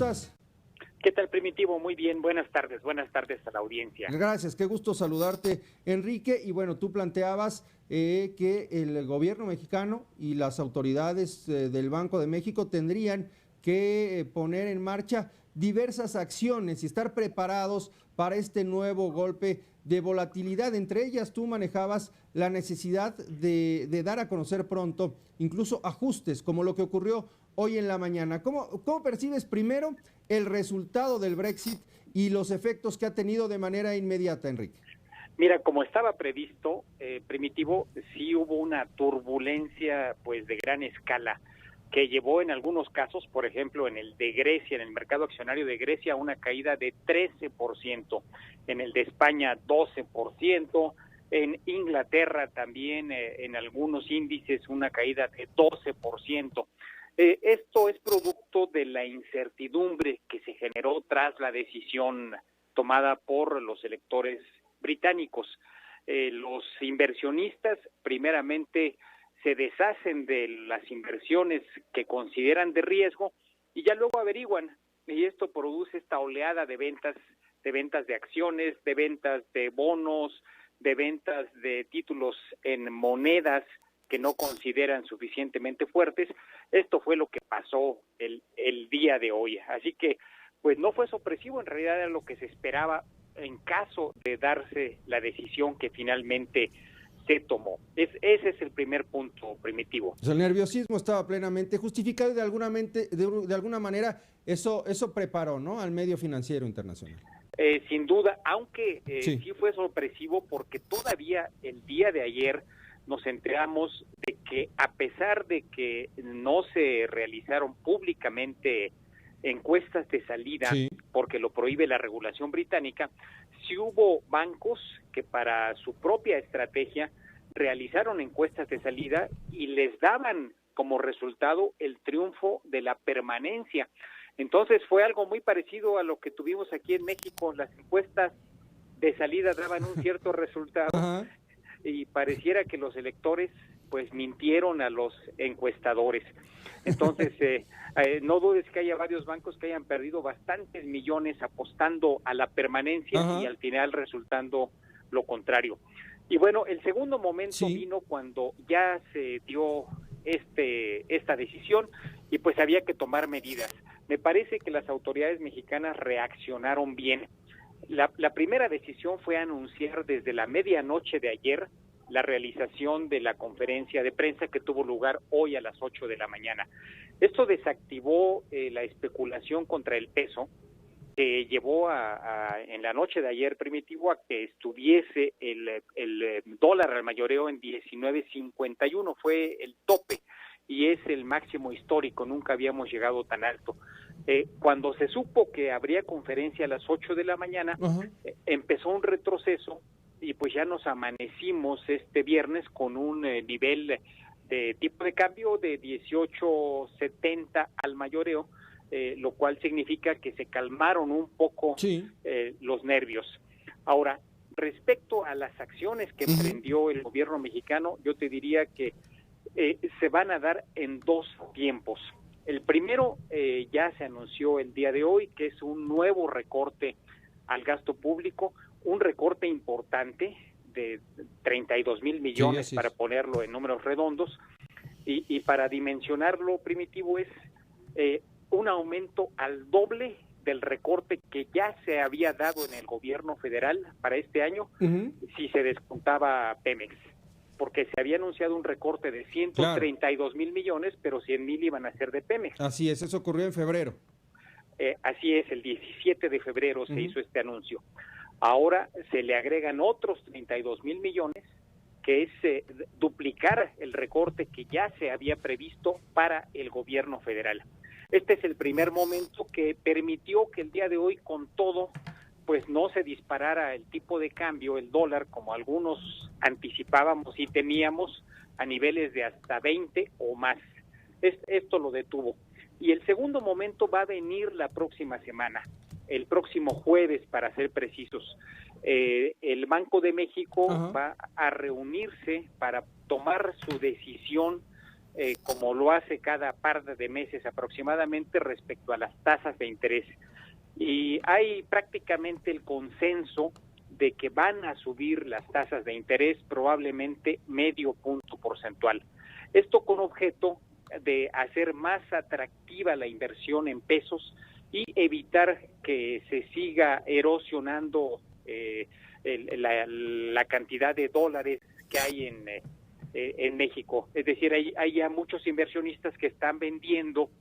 estás? ¿Qué tal, Primitivo? Muy bien, buenas tardes a la audiencia. Gracias, qué gusto saludarte, Enrique. Y bueno, tú planteabas que el gobierno mexicano y las autoridades del Banco de México tendrían que poner en marcha diversas acciones y estar preparados para este nuevo golpe de volatilidad. Entre ellas, tú manejabas la necesidad de dar a conocer pronto incluso ajustes, como lo que ocurrió hoy en la mañana. ¿Cómo percibes primero el resultado del Brexit y los efectos que ha tenido de manera inmediata, Enrique? Mira, como estaba previsto, Primitivo, sí hubo una turbulencia pues de gran escala que llevó en algunos casos, por ejemplo, en el de Grecia, en el mercado accionario de Grecia, a una caída de 13%, en el de España 12%, en Inglaterra también en algunos índices una caída de 12%. Esto es producto de la incertidumbre que se generó tras la decisión tomada por los electores británicos. Los inversionistas primeramente se deshacen de las inversiones que consideran de riesgo y ya luego averiguan, y esto produce esta oleada de ventas de acciones, de ventas de bonos, de ventas de títulos en monedas que no consideran suficientemente fuertes. Esto fue lo que pasó el día de hoy. Así que, pues no fue sorpresivo, en realidad era lo que se esperaba en caso de darse la decisión que finalmente se tomó. Ese es el primer punto, Primitivo. O sea, el nerviosismo estaba plenamente justificado y de alguna manera eso preparó, ¿no?, al medio financiero internacional. Sin duda, aunque sí fue sorpresivo porque todavía el día de ayer nos enteramos de que a pesar de que no se realizaron públicamente encuestas de salida, porque lo prohíbe la regulación británica, sí hubo bancos que para su propia estrategia realizaron encuestas de salida y les daban como resultado el triunfo de la permanencia. Entonces fue algo muy parecido a lo que tuvimos aquí en México. Las encuestas de salida daban un cierto resultado y pareciera que los electores pues mintieron a los encuestadores. Entonces, no dudes que haya varios bancos que hayan perdido bastantes millones apostando a la permanencia y al final resultando lo contrario. Y bueno, el segundo momento vino cuando ya se dio esta decisión y pues había que tomar medidas. Me parece que las autoridades mexicanas reaccionaron bien. La primera decisión fue anunciar desde la medianoche de ayer la realización de la conferencia de prensa que tuvo lugar hoy a las 8 de la mañana. Esto desactivó la especulación contra el peso, que llevó en la noche de ayer, Primitivo, a que estuviese el dólar al mayoreo en 19.51, fue el tope y es el máximo histórico, nunca habíamos llegado tan alto. Cuando se supo que habría conferencia a las 8 de la mañana, empezó un retroceso y pues ya nos amanecimos este viernes con un nivel de tipo de cambio de 18.70 al mayoreo, lo cual significa que se calmaron un poco los nervios. Ahora, respecto a las acciones que emprendió el gobierno mexicano, yo te diría que se van a dar en dos tiempos. El primero ya se anunció el día de hoy, que es un nuevo recorte al gasto público, un recorte importante de 32,000 millones, para ponerlo en números redondos, y para dimensionarlo, Primitivo, es un aumento al doble del recorte que ya se había dado en el gobierno federal para este año, si se descontaba Pemex, porque se había anunciado un recorte de 132,000 millones, pero 100,000 iban a ser de Pemex. Así es, eso ocurrió en febrero. Así es, el 17 de febrero se hizo este anuncio. Ahora se le agregan otros 32,000 millones, que es duplicar el recorte que ya se había previsto para el gobierno federal. Este es el primer momento que permitió que el día de hoy, con todo, pues no se disparara el tipo de cambio, el dólar, como algunos anticipábamos y temíamos, a niveles de hasta 20 o más. Esto lo detuvo. Y el segundo momento va a venir la próxima semana, el próximo jueves, para ser precisos. El Banco de México va a reunirse para tomar su decisión como lo hace cada par de meses aproximadamente respecto a las tasas de interés. Y hay prácticamente el consenso de que van a subir las tasas de interés probablemente medio punto porcentual. Esto con objeto de hacer más atractiva la inversión en pesos y evitar que se siga erosionando la cantidad de dólares que hay en México. Es decir, hay ya muchos inversionistas que están vendiendo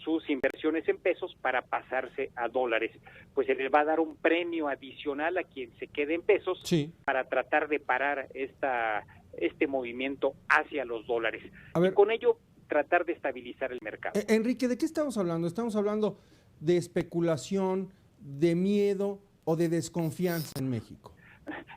sus inversiones en pesos para pasarse a dólares. Pues se les va a dar un premio adicional a quien se quede en pesos para tratar de parar este movimiento hacia los dólares. Y con ello tratar de estabilizar el mercado. Enrique, ¿de qué estamos hablando? ¿Estamos hablando de especulación, de miedo o de desconfianza en México?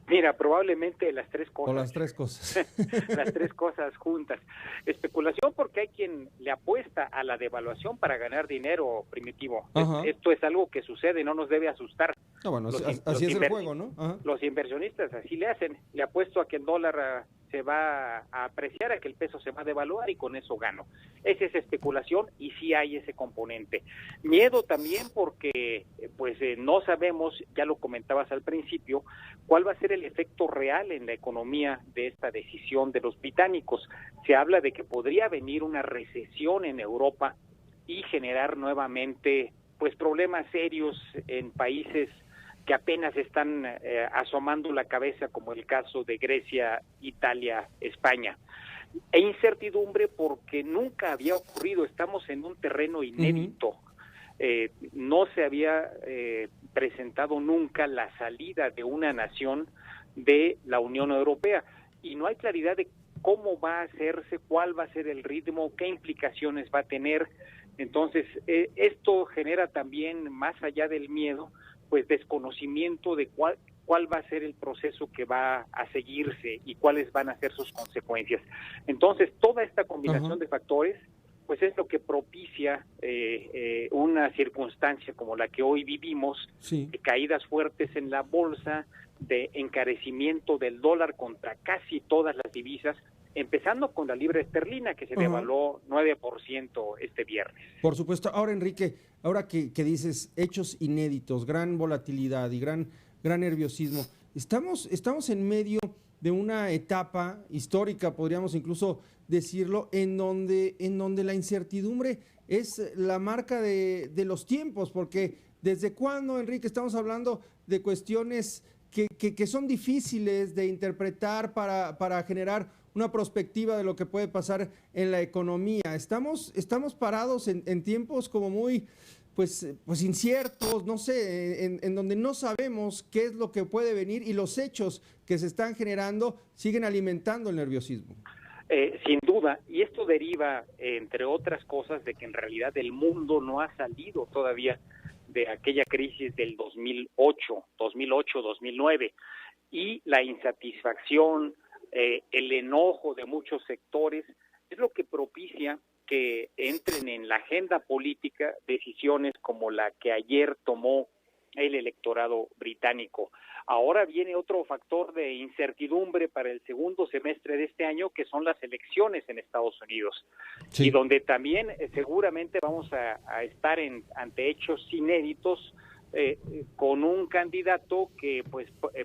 Mira, probablemente las tres cosas. O las tres cosas. Las tres cosas juntas. Especulación porque hay quien le apuesta a la devaluación para ganar dinero, Primitivo. Esto es algo que sucede, no nos debe asustar. No, bueno, así es el juego, ¿no? Los inversionistas así le hacen. Le apuesto a que el dólar se va a apreciar, a que el peso se va a devaluar y con eso gano. Esa es especulación y sí hay ese componente. Miedo también porque no sabemos, ya lo comentabas al principio, cuál va a ser el efecto real en la economía de esta decisión de los británicos. Se habla de que podría venir una recesión en Europa y generar nuevamente problemas serios en países que apenas están asomando la cabeza, como el caso de Grecia, Italia, España. E incertidumbre porque nunca había ocurrido, estamos en un terreno inédito. No se había presentado nunca la salida de una nación de la Unión Europea y no hay claridad de cómo va a hacerse, cuál va a ser el ritmo, qué implicaciones va a tener. Entonces, esto genera también, más allá del miedo, desconocimiento de cuál va a ser el proceso que va a seguirse y cuáles van a ser sus consecuencias. Entonces, toda esta combinación de factores, es lo que propicia una circunstancia como la que hoy vivimos, de caídas fuertes en la bolsa, de encarecimiento del dólar contra casi todas las divisas, empezando con la libra esterlina, que se devaluó 9% este viernes. Por supuesto. Ahora, Enrique, ahora que dices hechos inéditos, gran volatilidad y gran nerviosismo, estamos en medio de una etapa histórica, podríamos incluso decirlo, en donde la incertidumbre es la marca de los tiempos, porque ¿desde cuándo, Enrique, estamos hablando de cuestiones que son difíciles de interpretar para generar una perspectiva de lo que puede pasar en la economía? Estamos parados en tiempos como muy inciertos, no sé, en donde no sabemos qué es lo que puede venir y los hechos que se están generando siguen alimentando el nerviosismo. Sin duda, y esto deriva, entre otras cosas, de que en realidad el mundo no ha salido todavía de aquella crisis del 2008-2009, y la insatisfacción, el enojo de muchos sectores es lo que propicia que entren en la agenda política decisiones como la que ayer tomó el electorado británico. Ahora viene otro factor de incertidumbre para el segundo semestre de este año, que son las elecciones en Estados Unidos, y donde también seguramente vamos a estar ante hechos inéditos, con un candidato que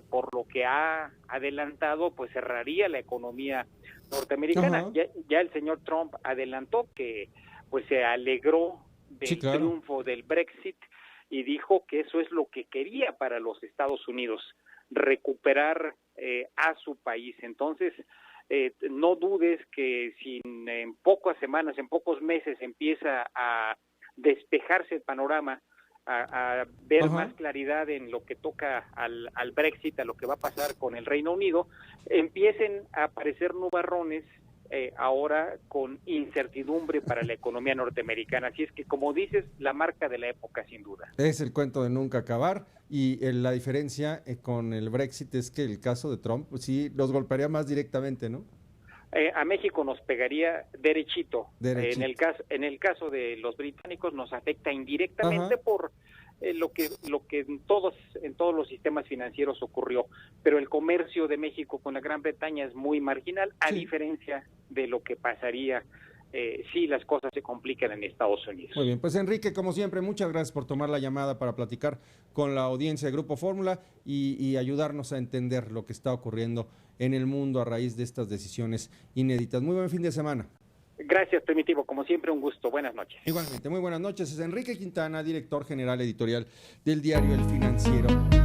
por lo que ha adelantado cerraría la economía norteamericana. Ya el señor Trump adelantó que se alegró del triunfo del Brexit y dijo que eso es lo que quería para los Estados Unidos, recuperar a su país. Entonces, no dudes que si en pocas semanas, en pocos meses empieza a despejarse el panorama, a ver más claridad en lo que toca al Brexit, a lo que va a pasar con el Reino Unido, empiecen a aparecer nubarrones ahora con incertidumbre para la economía norteamericana. Así es que, como dices, la marca de la época, sin duda. Es el cuento de nunca acabar, y la diferencia con el Brexit es que el caso de Trump sí los golpearía más directamente, ¿no? A México nos pegaría derechito. En el caso de los británicos nos afecta indirectamente por lo que en todos los sistemas financieros ocurrió, pero el comercio de México con la Gran Bretaña es muy marginal, a diferencia de lo que pasaría sí las cosas se complican en Estados Unidos. Muy bien, pues Enrique, como siempre, muchas gracias por tomar la llamada para platicar con la audiencia de Grupo Fórmula y ayudarnos a entender lo que está ocurriendo en el mundo a raíz de estas decisiones inéditas. Muy buen fin de semana. Gracias, Primitivo. Como siempre, un gusto. Buenas noches. Igualmente, muy buenas noches. Es Enrique Quintana, director general editorial del diario El Financiero.